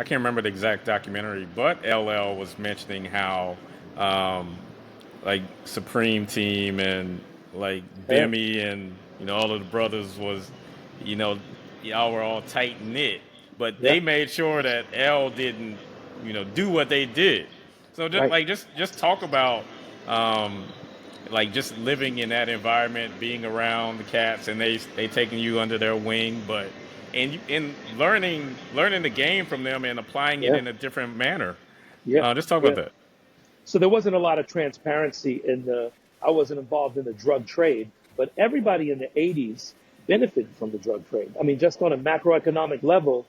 I can't remember the exact documentary, but LL was mentioning how um, like Supreme Team and like Yeah, Bimmy and all of the brothers was, you know, y'all were all tight knit, but yeah, they made sure that L didn't, do what they did. So just right. like just talk about um, like just living in that environment, being around the cats, and they taking you under their wing, but and learning the game from them and applying it Yeah, in a different manner. yeah, Just talk about yeah. that. So there wasn't a lot of transparency in the, I wasn't involved in the drug trade, but everybody in the 80s benefited from the drug trade. I mean, just on a macroeconomic level,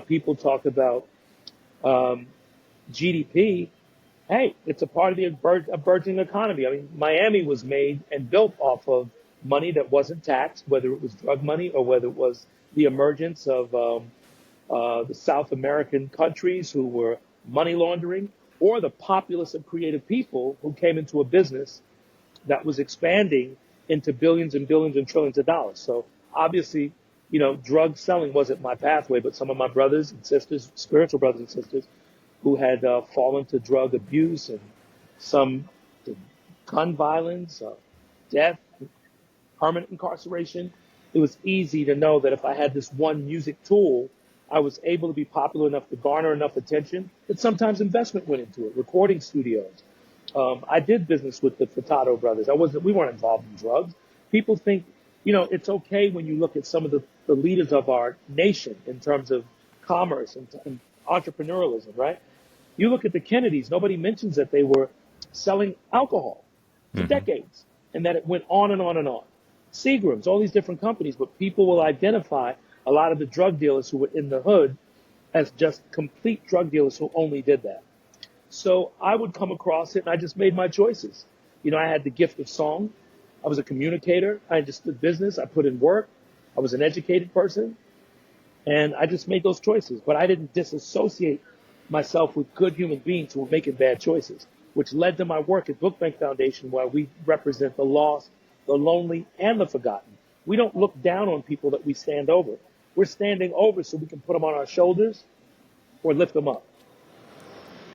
people talk about um, GDP. Hey, it's a part of the burgeoning economy. I mean, Miami was made and built off of money that wasn't taxed, whether it was drug money or whether it was the emergence of the South American countries who were money laundering, or the populace of creative people who came into a business that was expanding into billions and billions and trillions of dollars. So obviously, drug selling wasn't my pathway, but some of my brothers and sisters, spiritual brothers and sisters, who had fallen to drug abuse and some to gun violence, death, permanent incarceration. It was easy to know that if I had this one music tool, I was able to be popular enough to garner enough attention that sometimes investment went into it. Recording studios. I did business with the Furtado brothers. We weren't involved in drugs. People think, it's okay when you look at some of the leaders of our nation in terms of commerce and entrepreneurialism, right? You look at the Kennedys, nobody mentions that they were selling alcohol for Hmm. decades and that it went on and on and on. Seagrams, all these different companies, but people will identify a lot of the drug dealers who were in the hood as just complete drug dealers who only did that. So I would come across it and I just made my choices. I had the gift of song. I was a communicator. I understood business. I put in work. I was an educated person. And I just made those choices. But I didn't disassociate myself with good human beings who were making bad choices, which led to my work at Book Bank Foundation, where we represent the lost, the lonely, and the forgotten. We don't look down on people that we stand over. We're standing over so we can put them on our shoulders or lift them up.